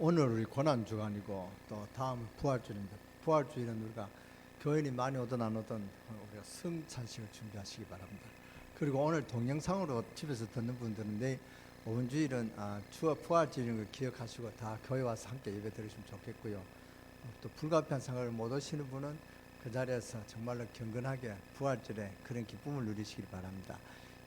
오늘 우리 고난주간이고 또 다음 부활주일입니다. 부활주일은 우리가 교인이 많이 오든 안 오든 우리가 성찬식을 준비하시기 바랍니다. 그리고 오늘 동영상으로 집에서 듣는 분들은 내일 5분 주일은 주어 부활주일인 걸 기억하시고 다 교회 와서 함께 예배 드리시면 좋겠고요. 또 불가피한 상황을 못 오시는 분은 그 자리에서 정말로 경건하게 부활절에 그런 기쁨을 누리시길 바랍니다.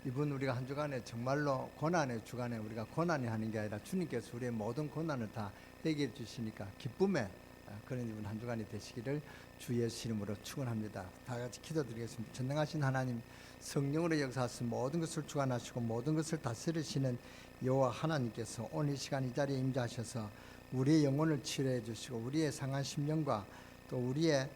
이번 우리가 한 주간에 정말로 고난의 주간에 우리가 고난이 하는 게 아니라 주님께서 우리의 모든 고난을 다 해결해 주시니까 기쁨의 그런 이번 한 주간이 되시기를 주 예수 이름으로 축원합니다. 다 같이 기도드리겠습니다. 전능하신 하나님, 성령으로 역사하신 모든 것을 주관하시고 모든 것을 다스리시는 여호와 하나님께서 오늘 이 시간 이 자리에 임재하셔서 우리의 영혼을 치료해 주시고 우리의 상한 심령과 또 우리의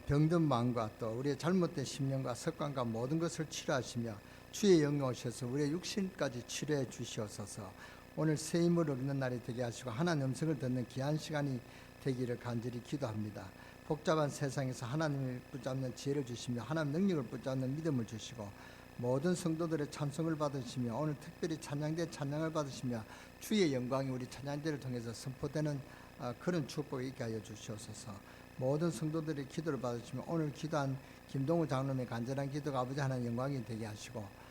병든 마음과 또 우리의 잘못된 심령과 습관과 모든 것을 치료하시며 주의 영이 오셔서 우리의 육신까지 치료해 주시옵소서. 오늘 새 힘을 얻는 날이 되게 하시고 하나님 음성을 듣는 귀한 시간이 되기를 간절히 기도합니다. 복잡한 세상에서 하나님을 붙잡는 지혜를 주시며 하나님 능력을 붙잡는 믿음을 주시고 모든 성도들의 찬송을 받으시며 오늘 특별히 찬양대 찬양을 받으시며 주의 영광이 우리 찬양대를 통해서 선포되는 그런 축복이 있게 하여 주시옵소서. 모든 성도들의 기도를 받으시며 오늘 기도한 김동우 장로님의 간절한 기도가 아버지 하나님 영광이 되게 하시고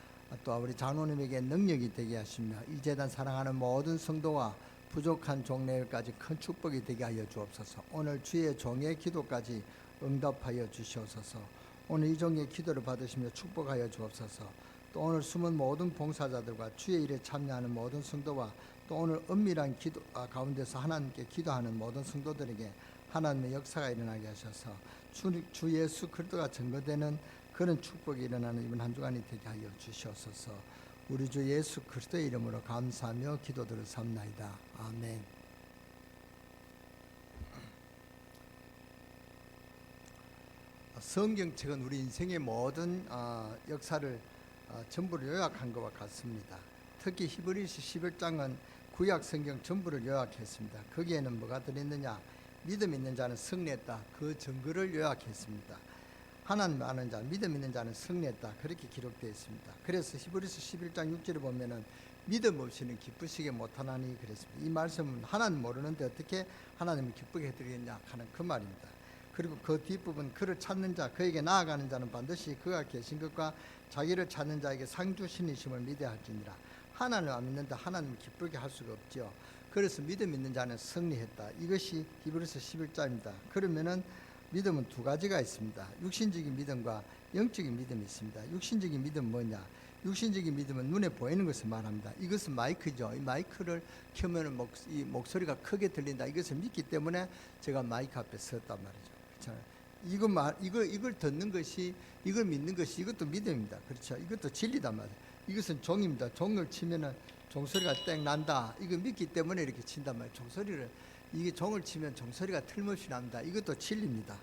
또 우리 장로님에게 능력이 되게 하시며 이 재단 사랑하는 모든 성도와 부족한 종례까지 큰 축복이 되게 하여 주옵소서. 오늘 주의 종의 기도까지 응답하여 주시옵소서. 오늘 이 종의 기도를 받으시며 축복하여 주옵소서. 또 오늘 숨은 모든 봉사자들과 주의 일에 참여하는 모든 성도와 또 오늘 은밀한 기도 가운데서 하나님께 기도하는 모든 성도들에게 하나님의 역사가 일어나게 하셔서 주 예수 그리스도가 증거되는 그런 축복이 일어나는 이번 한 주간이 되게 하여 주시옵소서. 우리 주 예수 그리스도의 이름으로 감사하며 기도들을 삼나이다. 아멘. 성경책은 우리 인생의 모든 역사를 전부를 요약한 것과 같습니다. 특히 히브리서 11장은 구약 성경 전부를 요약했습니다. 거기에는 뭐가 들어있느냐? 믿음 있는 자는 승리했다. 그 증거를 요약했습니다. 하나님 아는 자, 믿음 있는 자는 승리했다. 그렇게 기록되어 있습니다. 그래서 히브리서 11장 6절에 보면은 믿음 없이는 기쁘시게 못하나니 그랬습니다. 이 말씀은 하나님 모르는데 어떻게 하나님을 기쁘게 해드리겠냐 하는 그 말입니다. 그리고 그 뒷부분 그를 찾는 자, 그에게 나아가는 자는 반드시 그가 계신 것과 자기를 찾는 자에게 상 주시니심을 믿어야 할지니라. 하나님을 안 믿는데 하나님을 기쁘게 할 수가 없죠. 그래서 믿음 있는 자는 승리했다. 이것이 히브리서 11장입니다. 그러면은 믿음은 두 가지가 있습니다. 육신적인 믿음과 영적인 믿음이 있습니다. 육신적인 믿음은 뭐냐? 육신적인 믿음은 눈에 보이는 것을 말합니다. 이것은 마이크죠. 이 마이크를 켜면 이 목소리가 크게 들린다. 이것을 믿기 때문에 제가 마이크 앞에 섰단 말이죠. 그렇잖아요. 이걸 듣는 것이, 이걸 믿는 것이 이것도 믿음입니다. 그렇죠. 이것도 진리단 말이에요. 이것은 종입니다. 종을 치면은 종소리가 땡 난다. 이거 믿기 때문에 이렇게 친단 말이에요. 종소리를, 이게 종을 치면 종소리가 틀림없이 납니다. 이것도 진리입니다.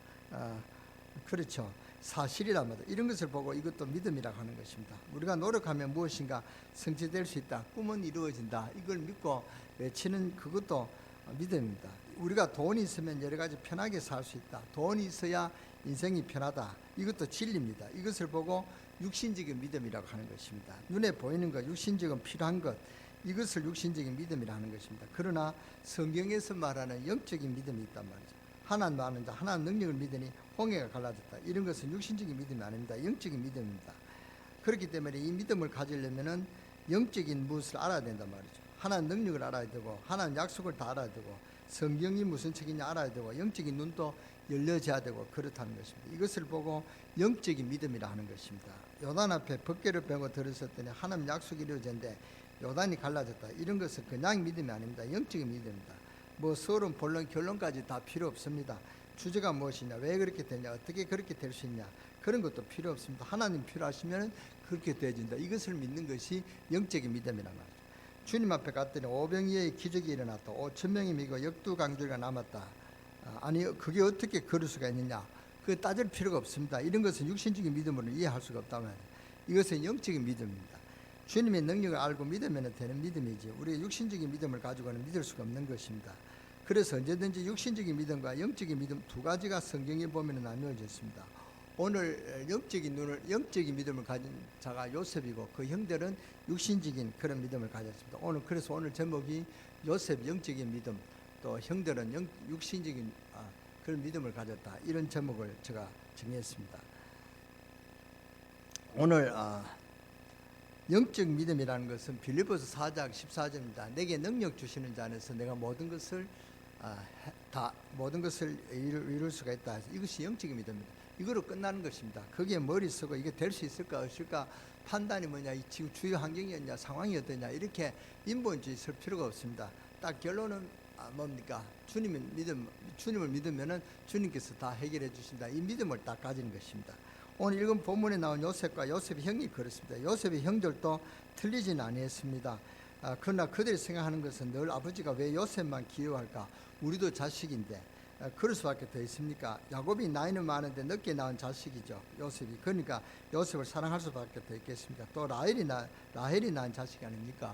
그렇죠. 사실이란 말이에요. 이런 것을 보고 이것도 믿음이라고 하는 것입니다. 우리가 노력하면 무엇인가 성취될 수 있다. 꿈은 이루어진다. 이걸 믿고 외치는 그것도 믿음입니다. 우리가 돈이 있으면 여러 가지 편하게 살 수 있다. 돈이 있어야 인생이 편하다. 이것도 진리입니다. 이것을 보고 육신적인 믿음이라고 하는 것입니다. 눈에 보이는 것, 육신적인 필요한 것, 이것을 육신적인 믿음이라 하는 것입니다. 그러나 성경에서 말하는 영적인 믿음이 있단 말이죠. 하나님 아는 자, 하나님 능력을 믿으니 홍해가 갈라졌다. 이런 것은 육신적인 믿음이 아닙니다. 영적인 믿음입니다. 그렇기 때문에 이 믿음을 가지려면은 영적인 무엇을 알아야 된단 말이죠. 하나님 능력을 알아야 되고 하나님 약속을 다 알아야 되고 성경이 무슨 책이냐 알아야 되고 영적인 눈도 열려져야 되고 그렇다는 것입니다. 이것을 보고 영적인 믿음이라 하는 것입니다. 요단 앞에 법궤를 빼고 들었었더니 하나님 약속이 이루어졌는데 요단이 갈라졌다. 이런 것은 그냥 믿음이 아닙니다. 영적인 믿음입니다. 뭐 서론, 본론, 결론까지 다 필요 없습니다. 주제가 무엇이냐, 왜 그렇게 되냐, 어떻게 그렇게 될 수 있냐, 그런 것도 필요 없습니다. 하나님 필요하시면 그렇게 되어진다. 이것을 믿는 것이 영적인 믿음이란 말이죠. 주님 앞에 갔더니 오병이어의 기적이 일어났다. 5,000명이 믿고 역두강줄가 남았다. 아니 그게 어떻게 그럴 수가 있느냐, 그 따질 필요가 없습니다. 이런 것은 육신적인 믿음으로 이해할 수가 없다면 이것은 영적인 믿음입니다. 주님의 능력을 알고 믿으면 되는 믿음이지 우리가 육신적인 믿음을 가지고는 믿을 수가 없는 것입니다. 그래서 언제든지 육신적인 믿음과 영적인 믿음 두 가지가 성경에 보면 나누어져 있습니다. 오늘 영적인 믿음을 가진 자가 요셉이고 그 형들은 육신적인 그런 믿음을 가졌습니다. 그래서 오늘 제목이 요셉 영적인 믿음, 또 형들은 육신적인 그런 믿음을 가졌다. 이런 제목을 제가 정했습니다. 오늘 영적 믿음이라는 것은 빌립보서 4장 14절입니다. 내게 능력 주시는 자 안에서 내가 모든 것을 이룰 수가 있다. 이것이 영적인 믿음입니다. 이거로 끝나는 것입니다. 거기에 머리 쓰고 이게 될 수 있을까 없을까 판단이 뭐냐, 지금 주요 환경이었냐, 상황이 어떠냐, 이렇게 인본주의 쓸 필요가 없습니다. 딱 결론은 뭡니까? 주님을 믿으면은 주님께서 다 해결해 주신다. 이 믿음을 딱 가지는 것입니다. 오늘 읽은 본문에 나온 요셉과 요셉의 형이 그렇습니다. 요셉의 형들도 틀리진 아니했습니다. 그러나 그들이 생각하는 것은 늘 아버지가 왜 요셉만 기여할까? 우리도 자식인데 그럴 수밖에 더 있습니까? 야곱이 나이는 많은데 늦게 낳은 자식이죠, 요셉이. 그러니까 요셉을 사랑할 수밖에 더 있겠습니까? 또 라헬이 낳은 자식 아닙니까?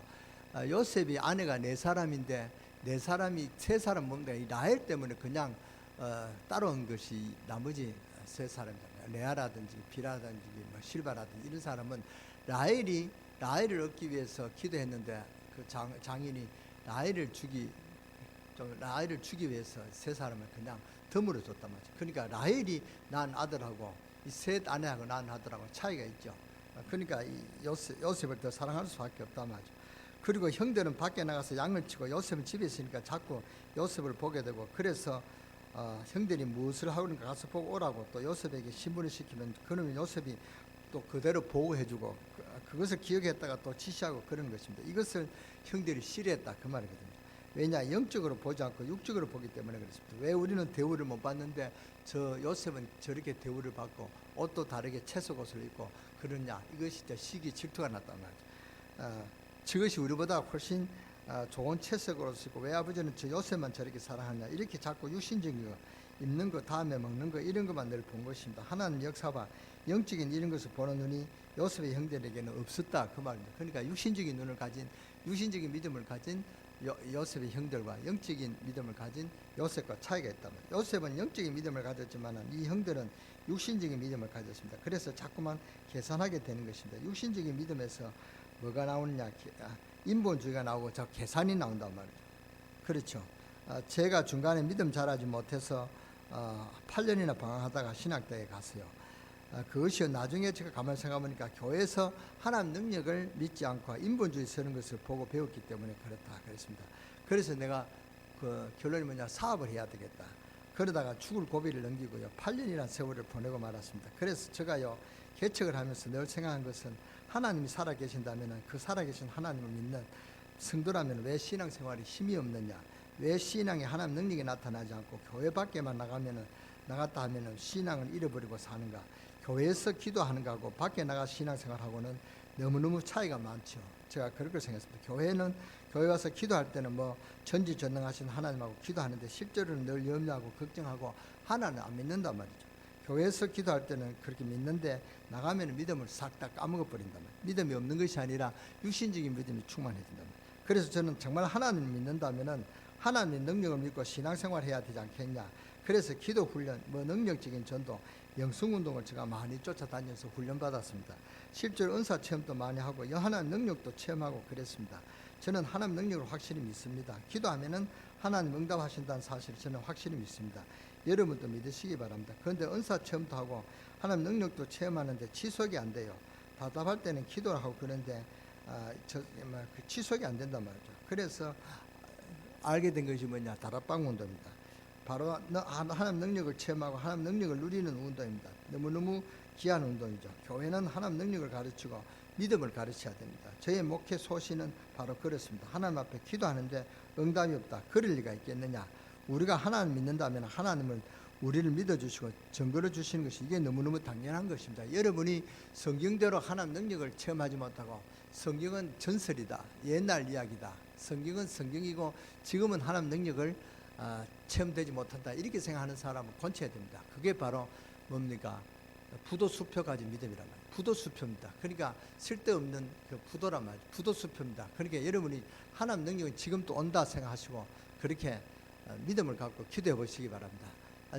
요셉이 아내가 4사람인데 4사람이 3사람 뭔가 이 라헬 때문에 그냥 따라온 것이 나머지 3사람입니다. 레아라든지 비라든지 뭐 실바라든지 이런 사람은 라헬을 얻기 위해서 기도했는데 그 장인이 라헬을 주기 위해서 3사람을 그냥 덤으로 줬단 말이죠. 그러니까 라헬이 낳은 아들하고 이 셋 아내하고 낳은 아들하고 차이가 있죠. 그러니까 이 요셉을 더 사랑할 수밖에 없단 말이죠. 그리고 형들은 밖에 나가서 양을 치고 요셉은 집에 있으니까 자꾸 요셉을 보게 되고, 그래서 형들이 무엇을 하는가 가서 보고 오라고 또 요셉에게 신문을 시키면 그러면 요셉이 또 그대로 보고해주고 그것을 기억했다가 또 지시하고 그런 것입니다. 이것을 형들이 싫어했다 그 말이거든요. 왜냐? 영적으로 보지 않고 육적으로 보기 때문에 그렇습니다. 왜 우리는 대우를 못 받는데 저 요셉은 저렇게 대우를 받고 옷도 다르게 채색 옷을 입고 그러냐? 이것이 시기 질투가 났단 말이죠. 저것이 우리보다 훨씬 좋은 채색 옷을 입고 왜 아버지는 저 요셉만 저렇게 사랑하냐? 이렇게 자꾸 육신적인 거, 입는 거, 다음에 먹는 거 이런 것만 늘 본 것입니다. 하나님 역사봐 영적인 이런 것을 보는 눈이 요셉의 형들에게는 없었다 그 말입니다. 그러니까 육신적인 믿음을 가진 요셉의 형들과 영적인 믿음을 가진 요셉과 차이가 있단 말이에요. 요셉은 영적인 믿음을 가졌지만 이 형들은 육신적인 믿음을 가졌습니다. 그래서 자꾸만 계산하게 되는 것입니다. 육신적인 믿음에서 뭐가 나오느냐? 인본주의가 나오고 저 계산이 나온단 말이죠. 그렇죠. 제가 중간에 믿음 자라지 못해서 8년이나 방황하다가 신학대에 갔어요. 그것이 나중에 제가 가만히 생각해보니까 교회에서 하나님 능력을 믿지 않고 인본주의 쓰는 것을 보고 배웠기 때문에 그렇다 그랬습니다. 그래서 내가 그 결론이 뭐냐? 사업을 해야 되겠다. 그러다가 죽을 고비를 넘기고요 8년이라는 세월을 보내고 말았습니다. 그래서 제가요 개척을 하면서 늘 생각한 것은 하나님이 살아계신다면 그 살아계신 하나님을 믿는 성도라면 왜 신앙생활이 힘이 없느냐? 왜 신앙에 하나님 능력이 나타나지 않고 교회 밖에만 나갔다 하면은 신앙을 잃어버리고 사는가? 교회에서 기도하는 거하고 밖에 나가 신앙생활하고는 너무너무 차이가 많죠. 제가 그렇게 생각했습니다. 교회 와서 기도할 때는 뭐 전지전능하신 하나님하고 기도하는데 실제로는 늘 염려하고 걱정하고 하나는 안 믿는단 말이죠. 교회에서 기도할 때는 그렇게 믿는데 나가면 믿음을 싹 다 까먹어 버린단 말이에요. 믿음이 없는 것이 아니라 육신적인 믿음이 충만해진단 말이에요. 그래서 저는 정말 하나님을 믿는다면은 하나님의 능력을 믿고 신앙생활 해야 되지 않겠냐. 그래서 기도 훈련, 능력적인 전도, 영성운동을 제가 많이 쫓아다녀서 훈련받았습니다. 실제로 은사 체험도 많이 하고 하나님 능력도 체험하고 그랬습니다. 저는 하나님 능력을 확실히 믿습니다. 기도하면은 하나님 응답하신다는 사실을 저는 확실히 믿습니다. 여러분도 믿으시기 바랍니다. 그런데 은사 체험도 하고 하나님 능력도 체험하는데 지속이 안 돼요. 답답할 때는 기도를 하고 그런데 지속이 안 된단 말이죠. 그래서 알게 된 것이 뭐냐? 다락방 운동입니다. 바로 하나님 능력을 체험하고 하나님 능력을 누리는 운동입니다. 너무너무 귀한 운동이죠. 교회는 하나님 능력을 가르치고 믿음을 가르쳐야 됩니다. 저의 목회 소신은 바로 그렇습니다. 하나님 앞에 기도하는데 응답이 없다. 그럴 리가 있겠느냐? 우리가 하나님 믿는다면 하나님은 우리를 믿어주시고 증거를 주시는 것이 이게 너무너무 당연한 것입니다. 여러분이 성경대로 하나님 능력을 체험하지 못하고 성경은 전설이다, 옛날 이야기다, 성경은 성경이고 지금은 하나님 능력을 체험되지 못한다 이렇게 생각하는 사람은 권쳐야 됩니다. 그게 바로 뭡니까? 부도수표 가진 믿음이란 말이에요. 부도수표입니다. 그러니까 쓸데없는 그 부도란 말이에요. 부도수표입니다. 그러니까 여러분이 하나님 능력은 지금도 온다 생각하시고 그렇게 믿음을 갖고 기도해 보시기 바랍니다.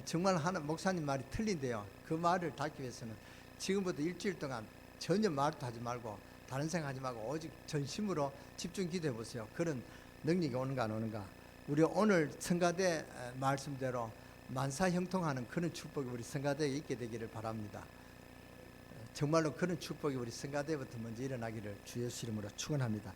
정말 목사님 말이 틀린데요. 그 말을 닫기 위해서는 지금부터 일주일 동안 전혀 말도 하지 말고 다른 생각하지 말고 오직 전심으로 집중 기도해 보세요. 그런 능력이 오는가 안 오는가. 우리 오늘 성가대 말씀대로 만사 형통하는 그런 축복이 우리 성가대에 있게 되기를 바랍니다. 정말로 그런 축복이 우리 성가대부터 먼저 일어나기를 주 예수 이름으로 축원합니다.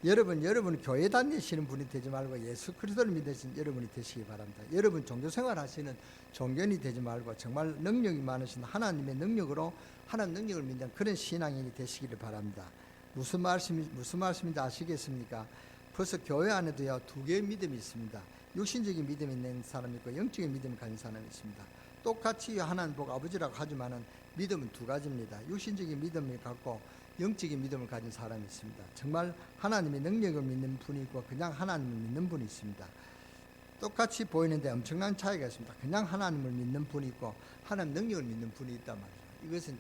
여러분 교회 다니시는 분이 되지 말고 예수 그리스도를 믿으신 여러분이 되시기 바랍니다. 여러분 종교생활 하시는 종교인이 되지 말고 정말 능력이 많으신 하나님의 능력으로 하나님 능력을 믿는 그런 신앙인이 되시기를 바랍니다. 무슨 말씀인지 아시겠습니까? 벌써 교회 안에도요 2개의 믿음이 있습니다. 육신적인 믿음이 있는 사람이 있고 영적인 믿음을 가진 사람이 있습니다. 똑같이 하나님 보고 아버지라고 하지만은 믿음은 2가지입니다. 육신적인 믿음을 갖고 영적인 믿음을 가진 사람이 있습니다. 정말 하나님의 능력을 믿는 분이 있고 그냥 하나님을 믿는 분이 있습니다. 똑같이 보이는데 엄청난 차이가 있습니다. 그냥 하나님을 믿는 분이 있고 하나님 능력을 믿는 분이 있단 말이죠. 이것은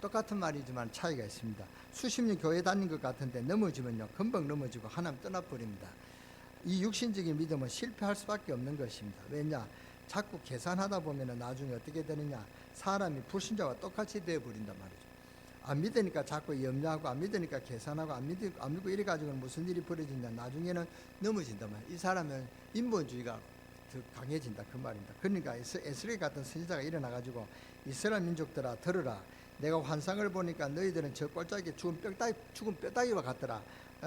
똑같은 말이지만 차이가 있습니다. 수십 년 교회 다닌 것 같은데 넘어지면요 금방 넘어지고 하나님 떠나버립니다. 이 육신적인 믿음은 실패할 수밖에 없는 것입니다. 왜냐? 자꾸 계산하다 보면 나중에 어떻게 되느냐, 사람이 불신자와 똑같이 되어버린단 말이죠. 안 믿으니까 자꾸 염려하고 안 믿으니까 계산하고 안 믿고 이래 가지고는 무슨 일이 벌어지냐, 나중에는 넘어진단 말이에요. 이 사람은 인본주의가 더 강해진다 그 말입니다. 그러니까 에스겔 같은 선지자가 일어나 가지고 이스라엘 민족들아 들으라, 내가 환상을 보니까 너희들은 저 꼴짝이 죽은 뼈다귀와 같더라.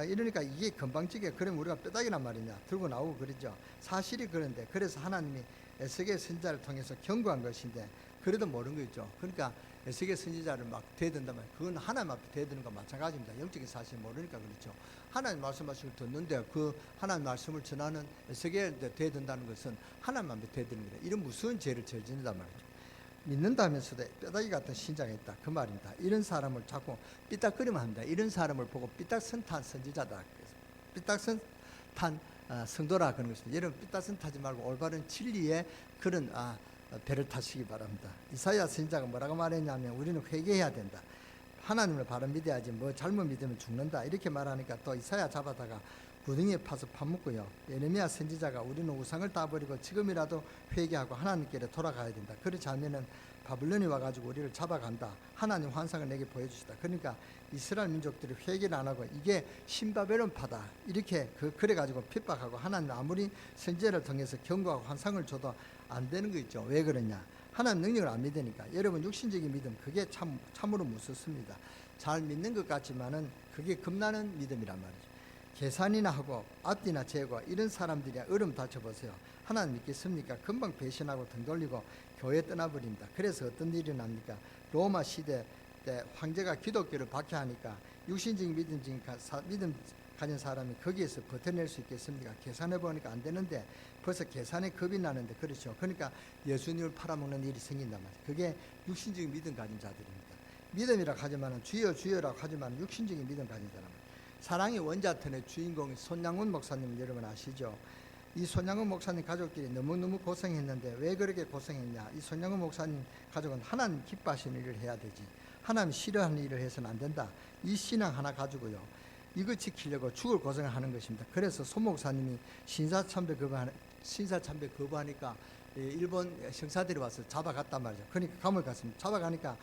이러니까 이게 건방지게 그러면 우리가 뼈다귀란 말이냐 들고 나오고 그러죠. 사실이 그런데 그래서 하나님이 에스겔 선지자를 통해서 경고한 것인데 그래도 모르는 거 있죠. 그러니까 에스겔 선지자를 막 대든다면 그건 하나님 앞에 대드는 거 마찬가지입니다. 영적인 사실 모르니까 그렇죠. 하나님 말씀하시고 듣는데 그 하나님 말씀을 전하는 에스겔한테 대든다는 것은 하나님 앞에 대드는 거다. 이런 무서운 죄를 저지른단 말이죠. 믿는다면서도 뼈다귀 같은 신장이 있다 그 말입니다. 이런 사람을 자꾸 삐딱거리면 합니다. 이런 사람을 보고 삐딱선탄 선지자다, 삐딱선탄 성도라 그런 것입니다. 여러분 삐딱선 타지 말고 올바른 진리의 그런 배를 타시기 바랍니다. 이사야 선지자가 뭐라고 말했냐면 우리는 회개해야 된다. 하나님을 바로 믿어야지 뭐 잘못 믿으면 죽는다 이렇게 말하니까 또 이사야 잡아다가 구덩이에 파서 파묻고요. 예레미야 선지자가 우리는 우상을 따버리고 지금이라도 회개하고 하나님께로 돌아가야 된다. 그렇지 않으면 바벨론이 와가지고 우리를 잡아간다. 하나님 환상을 내게 보여주시다. 그러니까 이스라엘 민족들이 회개를 안 하고 이게 신바벨론파다 이렇게 그래가지고 핍박하고 하나님 아무리 선지자를 통해서 경고하고 환상을 줘도 안 되는 거 있죠. 왜 그러냐? 하나님 능력을 안 믿으니까. 여러분 육신적인 믿음 그게 참으로 무섭습니다. 잘 믿는 것 같지만은 그게 겁나는 믿음이란 말이죠. 계산이나 하고 앞뒤나 재고 이런 사람들이 얼음 다쳐보세요. 하나님 믿겠습니까? 금방 배신하고 등 돌리고 교회 떠나버립니다. 그래서 어떤 일이 납니까? 로마 시대 때 황제가 기독교를 박해하니까 육신적인 믿음 가진 사람이 거기에서 버텨낼 수 있겠습니까? 계산해보니까 안 되는데 벌써 계산에 겁이 나는데 그렇죠. 그러니까 예수님을 팔아먹는 일이 생긴단 말이에요. 그게 육신적인 믿음 가진 자들입니다. 믿음이라고 하지만 주여 주여라고 하지만 육신적인 믿음 가진 사람. 사랑의 원자턴의 주인공이 손양훈 목사님 여러분 아시죠? 이 손양훈 목사님 가족들이 너무너무 고생했는데 왜 그렇게 고생했냐? 이 손양훈 목사님 가족은 하나님 기뻐하시는 일을 해야 되지 하나님 싫어하는 일을 해서는 안 된다. 이 신앙 하나 가지고요 이거 지키려고 죽을 고생을 하는 것입니다. 그래서 손 목사님이 신사참배 거부하니까 일본 형사들이 와서 잡아갔단 말이죠. 그러니까 감옥에 갔습니다. 잡아가니까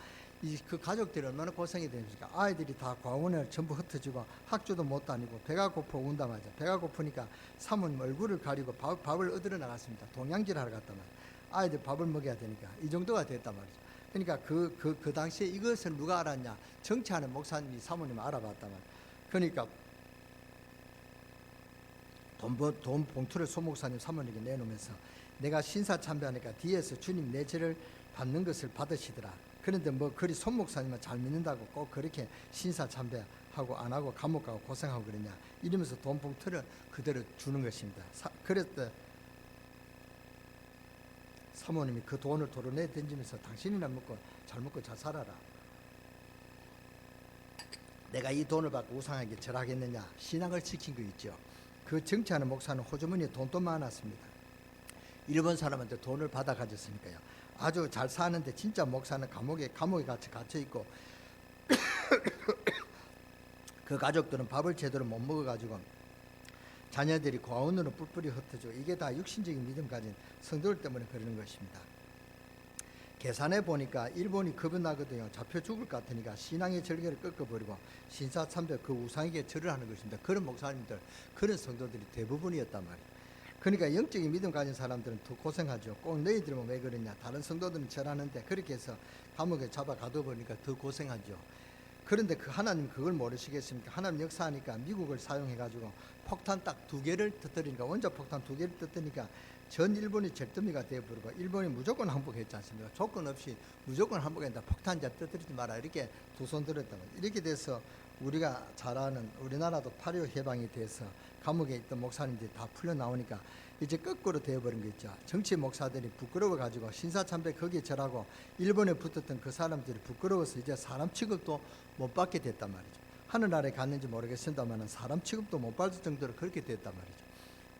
그 가족들이 얼마나 고생이 되니까 아이들이 다 과원에 전부 흩어지고 학교도 못 다니고 배가 고파 운다 말이죠. 배가 고프니까 사모님 얼굴을 가리고 밥을 얻으러 나갔습니다. 동양질 하러 갔단 말이죠. 아이들 밥을 먹여야 되니까 이 정도가 됐단 말이죠. 그러니까 그 당시에 이것을 누가 알았냐? 정치하는 목사님이 사모님을 알아봤단 말이죠. 그러니까 돈 봉투를 소 목사님 사모님에게 내놓으면서 내가 신사 참배하니까 뒤에서 주님 내 죄를 받는 것을 받으시더라. 그런데 뭐 그리 손 목사님은 잘 믿는다고 꼭 그렇게 신사 참배하고 안 하고 감옥 가고 고생하고 그러냐 이러면서 돈 봉투를 그대로 주는 것입니다. 그랬더 사모님이 그 돈을 도로 내던지면서 당신이나 잘 먹고 잘 살아라. 내가 이 돈을 받고 우상에게 절하겠느냐. 신앙을 지킨 거 있죠. 그 정치하는 목사는 호주머니에 돈도 많았습니다. 일본 사람한테 돈을 받아 가졌으니까요. 아주 잘 사는데 진짜 목사는 감옥에 같이 갇혀 있고 그 가족들은 밥을 제대로 못 먹어가지고 자녀들이 고아원으로 뿔뿔이 흩어지고 이게 다 육신적인 믿음 가진 성도들 때문에 그러는 것입니다. 계산해 보니까 일본이 겁이 나거든요. 잡혀 죽을 것 같으니까 신앙의 절개를 꺾어버리고 신사참배 그 우상에게 절을 하는 것입니다. 그런 목사님들, 그런 성도들이 대부분이었단 말이에요. 그러니까 영적인 믿음 가진 사람들은 더 고생하죠. 꼭 너희들은 왜 그러냐, 다른 성도들은 절하는데 그렇게 해서 감옥에 잡아 가둬버리니까 더 고생하죠. 그런데 그 하나님 그걸 모르시겠습니까? 하나님 역사하니까 미국을 사용해가지고 폭탄 딱 2개를 터뜨리니까, 원자폭탄 2개를 터뜨리니까 전 일본이 잿더미가 되어버리고, 일본이 무조건 항복했지 않습니까? 조건 없이 무조건 항복했다. 폭탄 잘 터뜨리지 마라, 이렇게 두 손 들었단 말이에요. 이렇게 돼서 우리가 잘 아는 우리나라도 8.25 해방이 돼서 감옥에 있던 목사님들이 다 풀려 나오니까 이제 거꾸로 되어버린 거 있죠. 정치 목사들이 부끄러워가지고 신사참배 거기에 절하고 일본에 붙었던 그 사람들이 부끄러워서 이제 사람 취급도 못 받게 됐단 말이죠. 하늘나라에 갔는지 모르겠습니다만 사람 취급도 못 받을 정도로 그렇게 됐단 말이죠.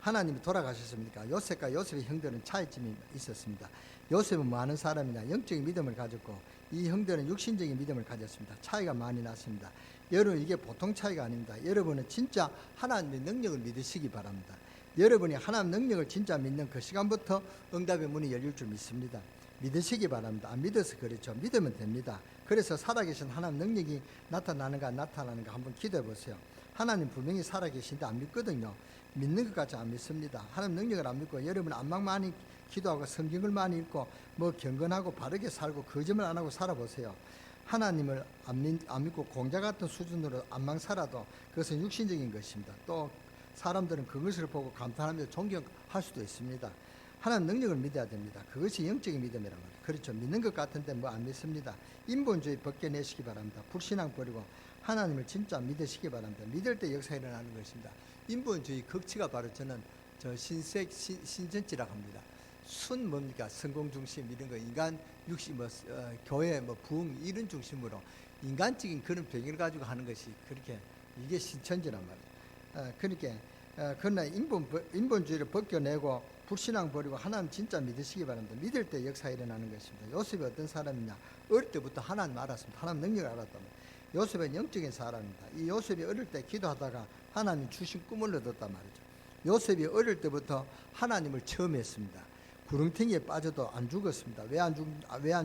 하나님이 돌아가셨습니까? 요셉과 요셉의 형들은 차이점이 있었습니다. 요셉은 뭐 하는 사람이냐? 영적인 믿음을 가졌고, 이 형들은 육신적인 믿음을 가졌습니다. 차이가 많이 났습니다. 여러분, 이게 보통 차이가 아닙니다. 여러분은 진짜 하나님의 능력을 믿으시기 바랍니다. 여러분이 하나님 능력을 진짜 믿는 그 시간부터 응답의 문이 열릴 줄 믿습니다. 믿으시기 바랍니다. 안 믿어서 그렇죠. 믿으면 됩니다. 그래서 살아계신 하나님 능력이 나타나는가 안 나타나는가 한번 기도해 보세요. 하나님 분명히 살아계신데 안 믿거든요. 믿는 것 같지 안 믿습니다. 하나님 능력을 안 믿고, 여러분 안막 많이 기도하고 성경을 많이 읽고 뭐 경건하고 바르게 살고 거짓말 안 하고 살아보세요. 하나님을 안 믿고 공자 같은 수준으로 안만 살아도 그것은 육신적인 것입니다. 또 사람들은 그것을 보고 감탄하며 존경할 수도 있습니다. 하나님 능력을 믿어야 됩니다. 그것이 영적인 믿음이란 말이에요. 그렇죠. 믿는 것 같은데 뭐 안 믿습니다. 인본주의 벗겨내시기 바랍니다. 불신앙 버리고 하나님을 진짜 믿으시기 바랍니다. 믿을 때 역사 일어나는 것입니다. 인본주의 극치가 바로 저는 신전지라고 합니다. 순 뭡니까? 성공 중심 이런 거, 인간 육신 교회 부흥 이런 중심으로 인간적인 그런 병을 가지고 하는 것이 그렇게 이게 신천지란 말이에요. 그러니까 그러나 인본주의를 벗겨내고 불신앙 버리고 하나님 진짜 믿으시기 바랍니다. 믿을 때 역사 일어나는 것입니다. 요셉이 어떤 사람이냐? 어릴 때부터 하나님 알았습니다. 하나님 능력을 알았단 말이에요. 요셉은 영적인 사람입니다. 이 요셉이 어릴 때 기도하다가 하나님 주신 꿈을 얻었단 말이죠. 요셉이 어릴 때부터 하나님을 처음 했습니다. 구렁텅이에 빠져도 안 죽었습니다. 왜 안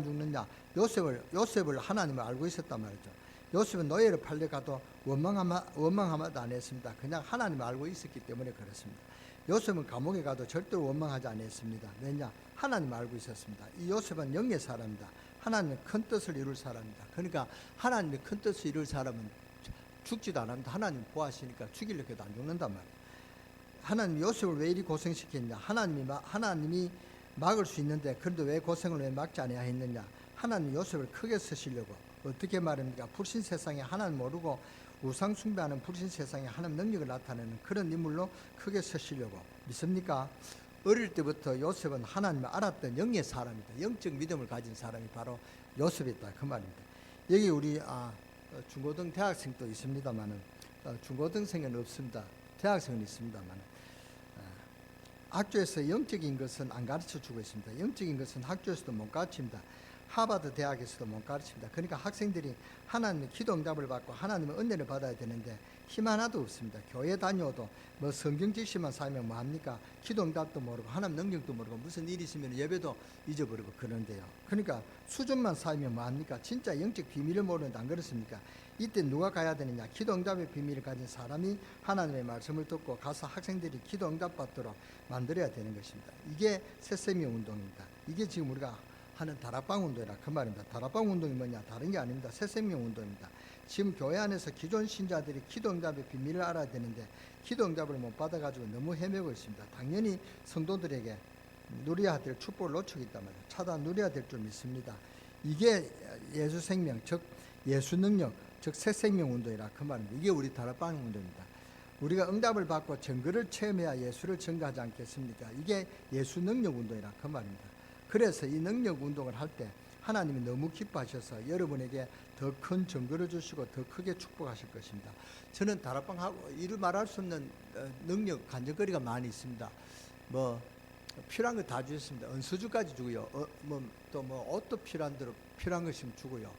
죽느냐? 요셉을 하나님을 알고 있었단 말이죠. 요셉은 노예로 팔려가도 원망하마도 안 했습니다. 그냥 하나님을 알고 있었기 때문에 그렇습니다. 요셉은 감옥에 가도 절대로 원망하지 않았습니다. 왜냐? 하나님을 알고 있었습니다. 이 요셉은 영의 사람입니다. 하나님의 큰 뜻을 이룰 사람입니다. 그러니까 하나님의 큰 뜻을 이룰 사람은 죽지도 않습니다. 하나님 보호하시니까 죽이려고 해도 안 죽는단 말이에요. 하나님 요셉을 왜 이리 고생시켰냐? 하나님이 막을 수 있는데 그런데 왜 고생을 왜 막지 않아야 했느냐? 하나님 요셉을 크게 쓰시려고. 어떻게 말합니까? 불신 세상에 하나님 모르고 우상 숭배하는 불신 세상에 하나님 능력을 나타내는 그런 인물로 크게 쓰시려고. 믿습니까? 어릴 때부터 요셉은 하나님을 알았던 영의 사람이다. 영적 믿음을 가진 사람이 바로 요셉이다, 그 말입니다. 여기 우리 중고등 대학생도 있습니다만은 중고등생은 없습니다. 대학생은 있습니다만 학교에서 영적인 것은 안 가르쳐 주고 있습니다. 영적인 것은 학교에서도 못 가르칩니다. 하버드 대학에서도 못 가르칩니다. 그러니까 학생들이 하나님의 기도 응답을 받고 하나님의 은혜를 받아야 되는데 힘 하나도 없습니다. 교회 다녀도 뭐 성경 지시만 살면 뭐합니까? 기도 응답도 모르고 하나님 능력도 모르고 무슨 일이 있으면 예배도 잊어버리고 그러는데요. 그러니까 수준만 쌓이면 뭐합니까? 진짜 영적 비밀을 모르는데 안 그렇습니까? 이때 누가 가야 되느냐? 기도 응답의 비밀을 가진 사람이 하나님의 말씀을 듣고 가서 학생들이 기도 응답 받도록 만들어야 되는 것입니다. 이게 새생명 운동입니다. 이게 지금 우리가 하는 다락방 운동이라 그 말입니다. 다락방 운동이 뭐냐? 다른 게 아닙니다. 새생명 운동입니다. 지금 교회 안에서 기존 신자들이 기도 응답의 비밀을 알아야 되는데 기도 응답을 못 받아가지고 너무 헤매고 있습니다. 당연히 성도들에게 누려야 될 축복을 놓치고 있단 말이에요. 차다 누려야 될 줄 믿습니다. 이게 예수 생명, 즉 예수 능력, 즉 새생명 운동이라 그 말입니다. 이게 우리 다락방 운동입니다. 우리가 응답을 받고 증거를 체험해야 예수를 증거하지 않겠습니까? 이게 예수 능력 운동이라 그 말입니다. 그래서 이 능력 운동을 할 때 하나님이 너무 기뻐하셔서 여러분에게 더 큰 증거를 주시고 더 크게 축복하실 것입니다. 저는 다락방하고 이루 말할 수 없는 능력 간증거리가 많이 있습니다. 뭐 필요한 거 다 주셨습니다. 은수주까지 주고요. 또 옷도 필요한 대로 필요한 것이면 주고요.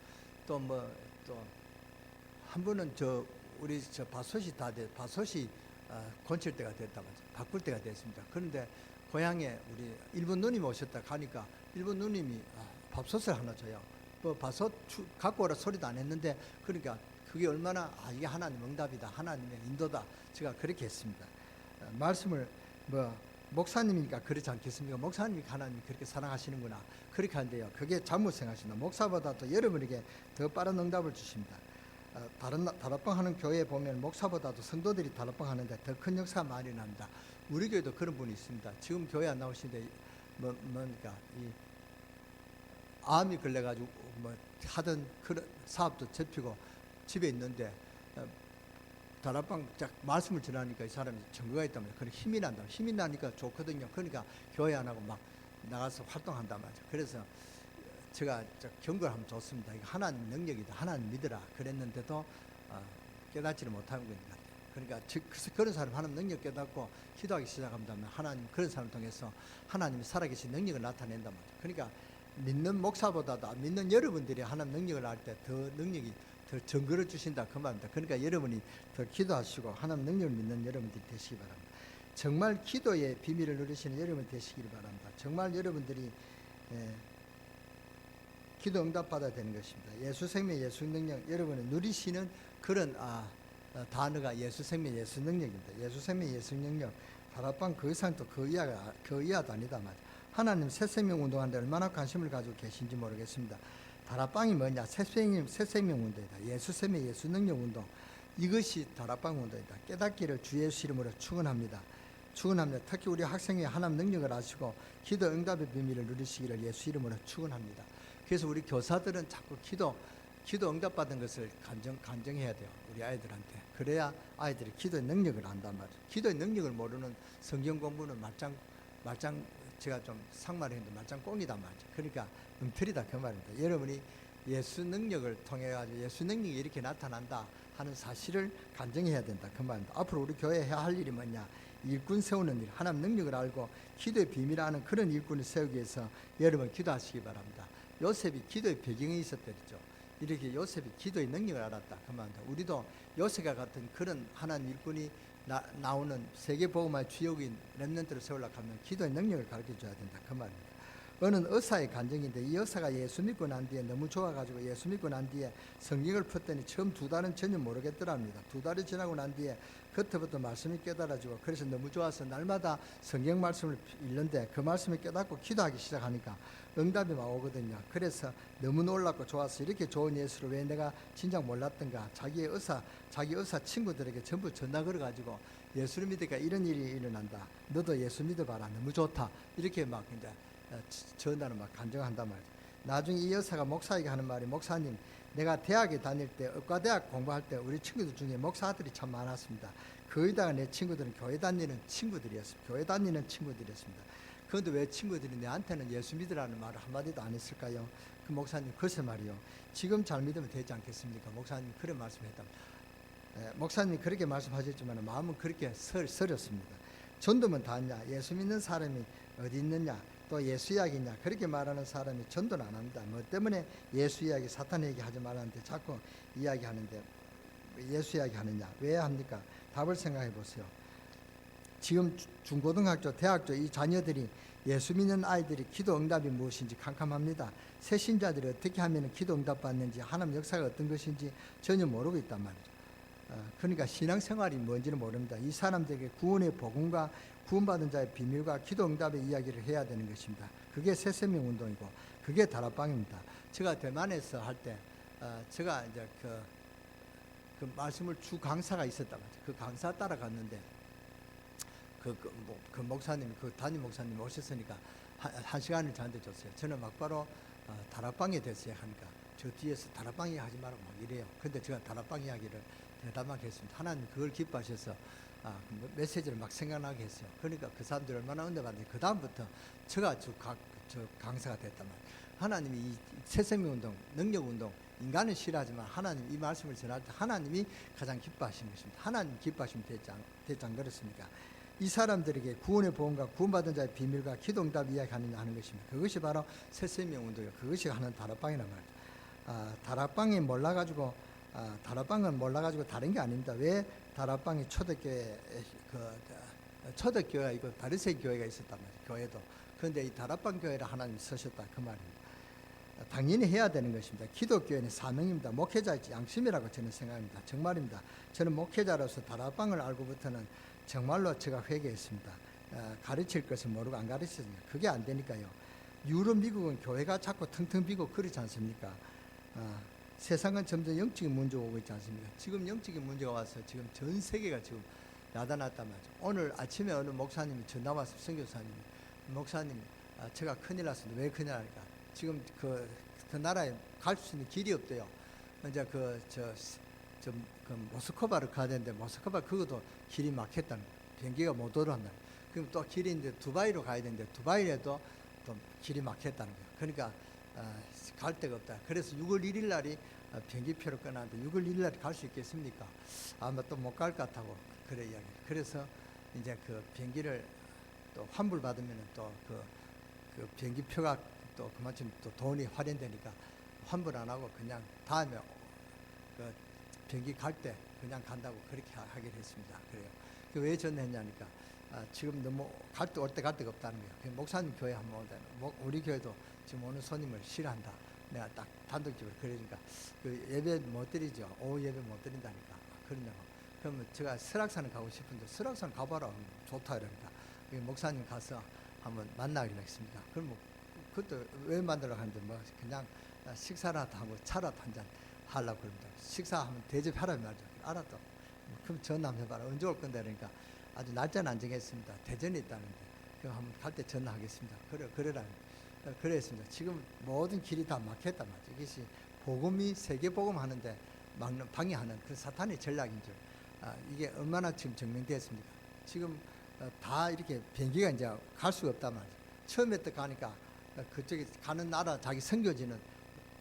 또 한 분은 우리 밭솥이 밭솥이 건칠 때가 됐다면서 바꿀 때가 됐습니다. 그런데 고향에 우리 일본 누님 오셨다 가니까 일본 누님이 밥솥을 하나 줘요. 밭솥 갖고 오라 소리도 안 했는데 그러니까 그게 얼마나 이게 하나님 응답이다, 하나님의 인도다. 제가 그렇게 했습니다. 말씀을 목사님이니까 그렇지 않겠습니까? 목사님이 하나님이 그렇게 사랑하시는구나 그렇게 하는데요, 그게 잘못 생각하신다. 목사보다도 여러분에게 더 빠른 응답을 주십니다. 다른 다락방 하는 교회에 보면 목사보다도 성도들이 다락방 하는데 더 큰 역사가 많이 납니다. 우리 교회도 그런 분이 있습니다. 지금 교회 안 나오시는데 뭡니까 이 암이 걸려가지고 뭐 하던 그런 사업도 접히고 집에 있는데 다락방 딱 말씀을 전하니까 이 사람이 증거가 있단 말이에요. 그래 힘이 난다. 힘이 나니까 좋거든요. 그러니까 교회 안 하고 막 나가서 활동한단 말이죠. 그래서 제가 경고를 하면 좋습니다. 이거 하나님 능력이다. 하나님 믿으라. 그랬는데도 깨닫지를 못하는 것 같아요. 그러니까 그런 사람 하나님 능력 깨닫고 기도하기 시작한다면 하나님 그런 사람을 통해서 하나님이 살아계신 능력을 나타낸단 말이죠. 그러니까 믿는 목사보다도 안 믿는 여러분들이 하나님 능력을 알 때 더 능력이 더 증거를 주신다 그 말입니다. 그러니까 여러분이 더 기도하시고 하나님 능력을 믿는 여러분들이 되시기 바랍니다. 정말 기도의 비밀을 누리시는 여러분 되시길 바랍니다. 정말 여러분들이 기도 응답받아야 되는 것입니다. 예수 생명, 예수 능력, 여러분이 누리시는 그런 단어가 예수 생명, 예수 능력입니다. 예수 생명, 예수 능력, 다락방 그 이상 또 그 이하도 아니다 말이죠. 하나님 새 생명 운동하는데 얼마나 관심을 가지고 계신지 모르겠습니다. 다락방이 뭐냐? 새 생명 운동이다. 예수 생명, 예수 능력 운동. 이것이 다락방 운동이다. 깨닫기를 주 예수 이름으로 축원합니다. 축원합니다. 특히 우리 학생이 하나님 능력을 아시고 기도 응답의 비밀을 누리시기를 예수 이름으로 축원합니다. 그래서 우리 교사들은 자꾸 기도 응답받은 것을 간증해야 돼요. 우리 아이들한테. 그래야 아이들이 기도의 능력을 안단 말이에요. 기도의 능력을 모르는 성경 공부는 말짱 제가 좀 상말을 했는데 말짱 꽁이단 말이죠. 그러니까 엉터리다 그 말입니다. 여러분이 예수 능력을 통해 가지고 예수 능력이 이렇게 나타난다 하는 사실을 간증해야 된다 그 말입니다. 앞으로 우리 교회에 해야 할 일이 뭐냐? 일꾼 세우는 일, 하나님 능력을 알고 기도의 비밀을 아는 그런 일꾼을 세우기 위해서 여러분 기도하시기 바랍니다. 요셉이 기도의 배경이 있었더랬죠. 이렇게 요셉이 기도의 능력을 알았다 그 말입니다. 우리도 요셉과 같은 그런 하나님 일꾼이 나오는 세계복음화의 주역인 렘넌트를 세우려고 하면 기도의 능력을 가르쳐줘야 된다 그 말입니다. 어느 의사의 간증인데 이 의사가 예수 믿고 난 뒤에 너무 좋아가지고 예수 믿고 난 뒤에 성경을 폈더니 처음 2달은 전혀 모르겠더랍니다. 2달이 지나고 난 뒤에 그때부터 말씀이 깨달아지고 그래서 너무 좋아서 날마다 성경 말씀을 읽는데 그 말씀을 깨닫고 기도하기 시작하니까 응답이 막 오거든요. 그래서 너무 놀랍고 좋아서 이렇게 좋은 예수를 왜 내가 진작 몰랐던가. 자기 의사 친구들에게 전부 전화 걸어가지고 예수를 믿으니까 이런 일이 일어난다. 너도 예수 믿어봐라. 너무 좋다. 이렇게 막 이제 전화를 막 간증한단 말이죠. 나중에 이 여사가 목사에게 하는 말이 목사님 내가 대학에 다닐 때 의과대학 공부할 때 우리 친구들 중에 목사들이 참 많았습니다. 거의 다 내 친구들은 교회 다니는 친구들이었습니다. 그런데 왜 친구들이 내한테는 예수 믿으라는 말을 한마디도 안 했을까요? 그 목사님 글쎄 말이요. 지금 잘 믿으면 되지 않겠습니까? 목사님 그런 말씀했다. 목사님이 그렇게 말씀하셨지만 마음은 그렇게 서렸습니다. 전도면 다 했냐? 예수 믿는 사람이 어디 있느냐? 또 예수 이야기냐? 그렇게 말하는 사람이 전도는 안 합니다. 뭐 때문에 예수 이야기, 사탄 얘기 하지 말라는데 자꾸 이야기하는데 예수 이야기 하느냐? 왜 합니까? 답을 생각해 보세요. 지금 중고등학교, 대학교 이 자녀들이 예수 믿는 아이들이 기도 응답이 무엇인지 캄캄합니다. 새 신자들이 어떻게 하면 기도 응답 받는지 하나님 역사가 어떤 것인지 전혀 모르고 있단 말이죠. 그러니까 신앙생활이 뭔지는 모릅니다. 이 사람들에게 구원의 복음과 구원받은 자의 비밀과 기도 응답의 이야기를 해야 되는 것입니다. 그게 새 생명 운동이고 그게 다락방입니다. 제가 대만에서 할 때 제가 이제 그 말씀을 주 강사가 있었단 말이죠. 그 강사 따라갔는데 그 목사님, 그 담임 목사님 오셨으니까 한 시간을 저한테 줬어요. 저는 막바로 다락방에 대해서 하니까 저 뒤에서 다락방 이야기 하지 말라고 막 이래요. 근데 제가 다락방 이야기를 대담하게 했습니다. 하나님 그걸 기뻐하셔서 메시지를 막 생각나게 했어요. 그러니까 그 사람들이 얼마나 은혜받는지 그 다음부터 제가 저 강사가 됐단 말이에요. 하나님이 이 새생명운동, 능력운동, 인간은 싫어하지만 하나님 이 말씀을 전할 때 하나님이 가장 기뻐하시는 것입니다. 하나님 기뻐하시면 되지 않 그렇습니까? 이 사람들에게 구원의 보험과 구원받은 자의 비밀과 기도 응답 이야기하느냐 하는 것입니다. 그것이 바로 새생명운동이에요. 그것이 하는 다락방이란 말이죠. 다락방이 몰라가지고 다락방은 몰라가지고 다른 게 아닙니다. 왜 다락방이 초대교회가 있고 바리새 교회가 있었단 말이에요. 교회도. 그런데 이 다락방 교회를 하나님이 쓰셨다 그 말입니다. 당연히 해야 되는 것입니다. 기독교회는 사명입니다. 목회자의 양심이라고 저는 생각합니다. 정말입니다. 저는 목회자로서 다락방을 알고부터는 정말로 제가 회개했습니다. 가르칠 것을 모르고 안 가르치거든요. 그게 안 되니까요. 유럽, 미국은 교회가 자꾸 텅텅 비고 그렇지 않습니까? 세상은 점점 영적인 문제가 오고 있지 않습니까? 지금 영적인 문제가 와서 지금 전 세계가 지금 나타났단 말이죠. 오늘 아침에 어느 목사님이 전화 와서 선교사님이 목사님 제가 큰일 났습니다. 왜 큰일 나니까 지금 그 나라에 갈 수 있는 길이 없대요. 이제 그 모스크바를 가야 되는데 모스크바 그것도 길이 막혔다는 거예요. 비행기가 못 오른다. 그럼 또 길이 이제 두바이로 가야 되는데 두바이에도 또 길이 막혔다는 거예요. 그러니까 갈 데가 없다. 그래서 6월 1일 날이 비행기표를 끊었는데 6월 1일 날에 갈 수 있겠습니까? 아마 또 못 갈 것 같다고 그래 이야기. 그래서 이제 그 비행기를 또 환불 받으면 또 그 비행기표가 또 그만큼 또 돈이 할인되니까 환불 안 하고 그냥 다음에 그 비행기 갈 때 그냥 간다고 그렇게 하기로 했습니다. 그래요. 왜 전화했냐니까 지금 너무 올 때 갈 데가 없다는 거예요. 목사님 교회 한번 오다. 우리 교회도 지금 오는 손님을 싫어한다. 내가 딱 단독집을 그러니까 그 예배 못 드리죠. 오후 예배 못 드린다니까. 그러냐고. 그러면 제가 설악산을 가고 싶은데 설악산 가봐라. 좋다 이러니까. 목사님 가서 한번 만나기로 했습니다. 그럼 뭐 그것도 왜 만들려고 하는데 뭐 그냥 식사라도 하고 차라도 한잔 하려고 그럽니다. 식사하면 대접하라는 말이죠. 알았다. 그럼 전화 한번 해봐라. 언제 올 건데 그러니까 아주 날짜는 안 정했습니다. 대전에 있다는데 그럼 한번 갈 때 전화하겠습니다. 그래라. 그랬습니다. 지금 모든 길이 다 막혔단 말이죠. 이것이 복음이 세계복음 하는데 막는 방해하는 그 사탄의 전략인 줄 이게 얼마나 지금 증명되었습니까? 지금 다 이렇게 비행기가 이제 갈 수가 없단 말이죠. 처음에 또 가니까 그쪽에 가는 나라 자기 선교지는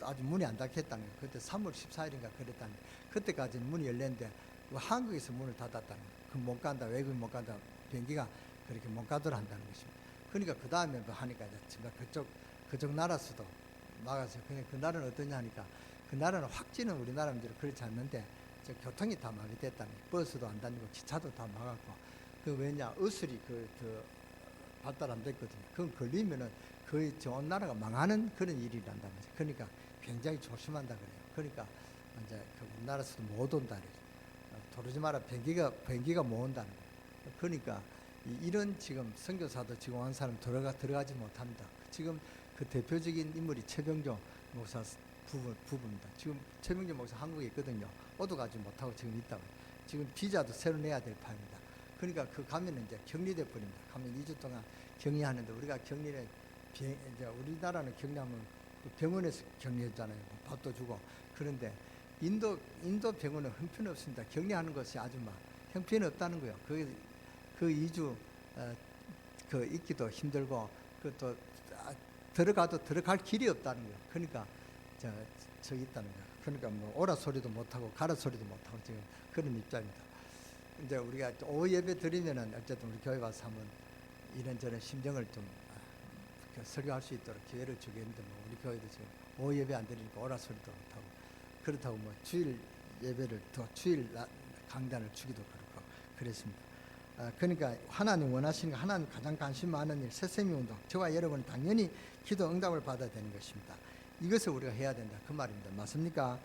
아주 문이 안 닫혔다는 거예요. 그때 3월 14일인가 그랬다는 거예요. 그때까지는 문이 열렸는데 한국에서 문을 닫았다는 거예요. 그럼 못 간다. 외국인 못 간다. 비행기가 그렇게 못 가도록 한다는 것입니다. 그러니까 그 다음에 뭐 하니까 정말 그쪽 나라 수도 막아서 그냥 그 나라는 어떠냐 하니까 그 나라는 확진은 우리나라처럼 그렇지 않는데 교통이 다 마비됐다는 거예요. 버스도 안 다니고 기차도 다 막았고 그 왜냐 의술이 발달 안 됐거든요. 그건 걸리면은 거의 좋은 나라가 망하는 그런 일이란단 말이죠. 그러니까 굉장히 조심한다 그래요. 그러니까 이제 우리나라 수도 못 온다 그래요. 도르지 마라 비행기가 못 온다는 거예요. 그러니까 이런 지금 선교사도 지금 온 사람 들어가지 못합니다. 지금 그 대표적인 인물이 최병조 목사 부부입니다. 지금 최병조 목사 한국에 있거든요. 오도가지 못하고 지금 있다고. 지금 비자도 새로 내야 될 판입니다. 그러니까 그 가면은 이제 격리돼 버립니다. 가면 2주 동안 격리하는데 우리가 격리를 이제 우리나라는 격리하면 그 병원에서 격리했잖아요. 밥도 주고. 그런데 인도 병원은 형편없습니다. 격리하는 것이 아주 막 형편이 없다는 거예요. 그 2주 그 있기도 힘들고 그또 들어가도 들어갈 길이 없다는 거예요. 그러니까 저기 있다는 거예요. 그러니까 뭐 오라 소리도 못 하고 가라 소리도 못 하고 지금 그런 입장입니다. 이제 우리가 오후 예배 드리면은 어쨌든 우리 교회 와서 한번 이런저런 심정을 좀 설교할 수 있도록 기회를 주겠는데 뭐 우리 교회도 지금 오후 예배 안 드리니까 오라 소리도 못 하고 그렇다고 뭐 주일 예배를 주일 강단을 주기도 그렇고 그랬습니다. 그러니까 하나님 원하시는 거 하나님 가장 관심 많은 일 새세미 운동 저와 여러분은 당연히 기도 응답을 받아야 되는 것입니다. 이것을 우리가 해야 된다 그 말입니다. 맞습니까?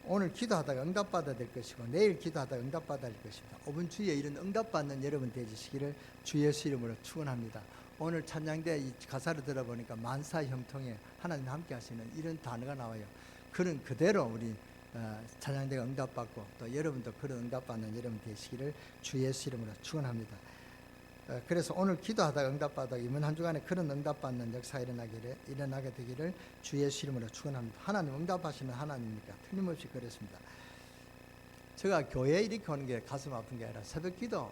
오늘 기도하다가 응답받아야 될 것이고 내일 기도하다가 응답받아야 될 것입니다. 5분 주에 이런 응답받는 여러분 되시기를 주 예수 이름으로 축원합니다. 오늘 찬양대 이 가사를 들어보니까 만사 형통에 하나님 함께 하시는 이런 단어가 나와요. 그런 그대로 우리 찬양대가 응답받고 또 여러분도 그런 응답받는 여러분 되시기를 주 예수 이름으로 축원합니다. 그래서 오늘 기도하다가 응답받아 이번 한 주간에 그런 응답받는 역사 일어나게 되기를 주 예수 이름으로 축원합니다. 하나님 응답하시는 하나님이니까 틀림없이 그렇습니다. 제가 교회에 이렇게 오는 게 가슴 아픈 게 아니라 새벽 기도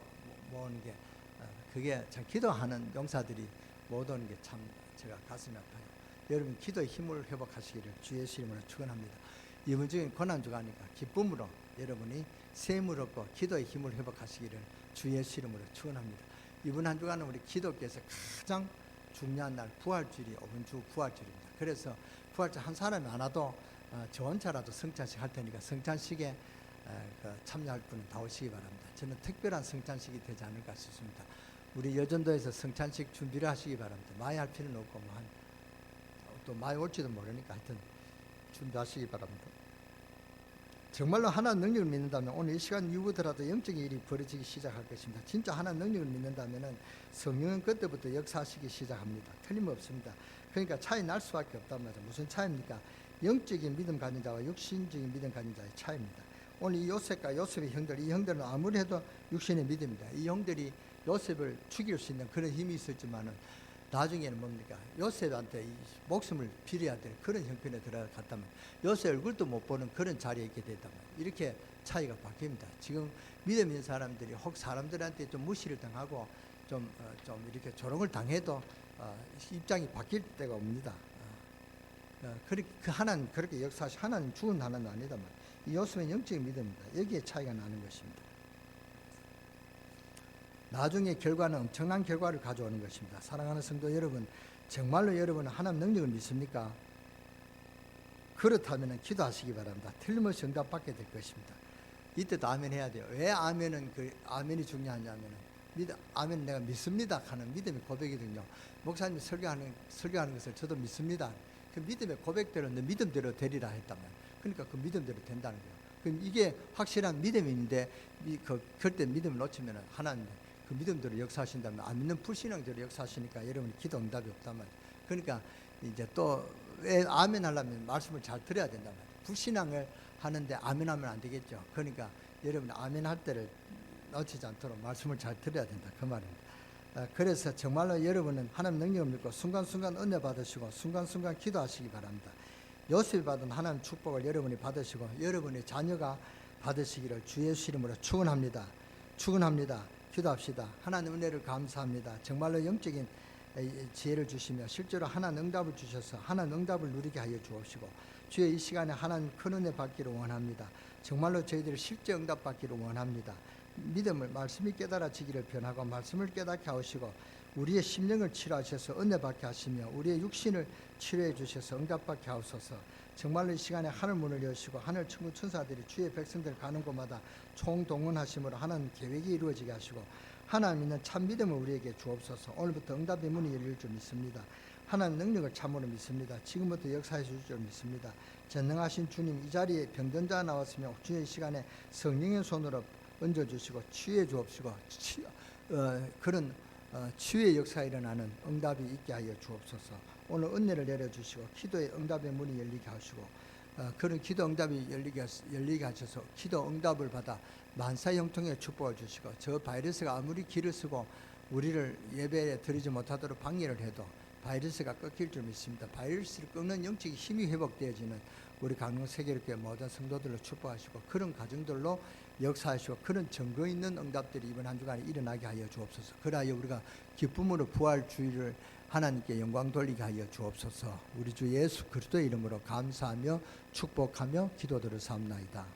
모으는 게 그게 참 기도하는 용사들이 못 오는 게 참 제가 가슴이 아파요. 여러분 기도의 힘을 회복하시기를 주 예수 이름으로 축원합니다. 이번 주엔 고난주가니까 기쁨으로 여러분이 셈을 얻고 기도의 힘을 회복하시기를 주 예수 이름으로 축원합니다. 이번 한 주간은 우리 기독교에서 가장 중요한 날 부활주일이 5분 주 부활주일입니다. 그래서 부활주일 한 사람이 안 와도 저 혼자라도 성찬식 할 테니까 성찬식에 참여할 분은 다 오시기 바랍니다. 저는 특별한 성찬식이 되지 않을까 싶습니다. 우리 여전도에서 성찬식 준비를 하시기 바랍니다. 많이 할 필요는 없고 또 많이 올지도 모르니까 하여튼 준비하시기 바랍니다. 정말로 하나님 능력을 믿는다면 오늘 이 시간 이후부터라도 영적인 일이 벌어지기 시작할 것입니다. 진짜 하나님 능력을 믿는다면은 성령은 그때부터 역사하시기 시작합니다. 틀림없습니다. 그러니까 차이 날 수밖에 없단 말이죠. 무슨 차이입니까? 영적인 믿음 가진 자와 육신적인 믿음 가진 자의 차이입니다. 오늘 이 요셉과 요셉의 형들, 이 형들은 아무리 해도 육신의 믿음입니다. 이 형들이 요셉을 죽일 수 있는 그런 힘이 있었지만은 나중에는 뭡니까? 요셉한테 이 목숨을 빌어야 될 그런 형편에 들어갔다면 요셉 얼굴도 못 보는 그런 자리에 있게 됐다면 이렇게 차이가 바뀝니다. 지금 믿음 있는 사람들이 혹 사람들한테 좀 무시를 당하고 좀 이렇게 조롱을 당해도 입장이 바뀔 때가 옵니다. 그 하나님 그렇게 역사하시 하나님 죽은 하나는 아니다만 이 요셉은 영적인 믿음입니다. 여기에 차이가 나는 것입니다. 나중에 결과는 엄청난 결과를 가져오는 것입니다. 사랑하는 성도 여러분, 정말로 여러분은 하나님 능력을 믿습니까? 그렇다면 기도하시기 바랍니다. 틀림없이 응답받게 될 것입니다. 이때도 아멘 해야 돼요. 왜 아멘은 아멘이 중요하냐면은 아멘 내가 믿습니다 하는 믿음의 고백이거든요. 목사님이 설교하는 것을 저도 믿습니다. 그 믿음의 고백대로 내 믿음대로 되리라 했다면 그러니까 그 믿음대로 된다는 거예요. 그럼 이게 확실한 믿음인데 그때 믿음을 놓치면 하나님 그 믿음대로 역사하신다면 안 믿는 불신앙대로 역사하시니까 여러분이 기도 응답이 없다면 그러니까 이제 또 왜 아멘 하려면 말씀을 잘 들어야 된단 말이에요. 불신앙을 하는데 아멘 하면 안 되겠죠. 그러니까 여러분 아멘 할 때를 놓치지 않도록 말씀을 잘 들어야 된다 그 말입니다. 그래서 정말로 여러분은 하나님 능력을 믿고 순간순간 은혜 받으시고 순간순간 기도하시기 바랍니다. 요셉이 받은 하나님 축복을 여러분이 받으시고 여러분의 자녀가 받으시기를 주 예수 이름으로 축원합니다. 축원합니다. 기도합시다. 하나님 은혜를 감사합니다. 정말로 영적인 지혜를 주시며 실제로 하나님 응답을 주셔서 하나님 응답을 누리게 하여 주옵시고 주의 이 시간에 하나님 큰 은혜 받기를 원합니다. 정말로 저희들이 실제 응답 받기를 원합니다. 믿음을 말씀이 깨달아지기를 변하고 말씀을 깨닫게 하시고 우리의 심령을 치료하셔서 은혜 받게 하시며 우리의 육신을 치료해 주셔서 응답 받게 하옵소서. 정말로 이 시간에 하늘 문을 여시고 하늘 천군 천사들이 주의 백성들 가는 곳마다 총동원하심으로 하나님 계획이 이루어지게 하시고 하나님 있는 참 믿음을 우리에게 주옵소서. 오늘부터 응답의 문이 열릴 줄 믿습니다. 하나님 능력을 참으로 믿습니다. 지금부터 역사해 주실 줄 믿습니다. 전능하신 주님 이 자리에 병든 자 나왔으며 주의 시간에 성령의 손으로 얹어주시고 치유해 주옵시고 그런 치유의 역사가 일어나는 응답이 있게 하여 주옵소서. 오늘 은혜를 내려주시고 기도의 응답의 문이 열리게 하시고 그런 기도 응답이 열리게 하셔서 기도 응답을 받아 만사형통의 축복을 주시고 저 바이러스가 아무리 길을 쓰고 우리를 예배에 드리지 못하도록 방해를 해도 바이러스가 꺾일 줄 믿습니다. 바이러스를 꺾는 영적인 힘이 회복되어지는 우리 강릉세계교회 모든 성도들을 축복하시고 그런 가정들로 역사하시고 그런 증거 있는 응답들이 이번 한 주간에 일어나게 하여 주옵소서. 그러하여 우리가 기쁨으로 부활주의를 하나님께 영광 돌리게 하여 주옵소서. 우리 주 예수 그리스도의 이름으로 감사하며 축복하며 기도들을 삼나이다.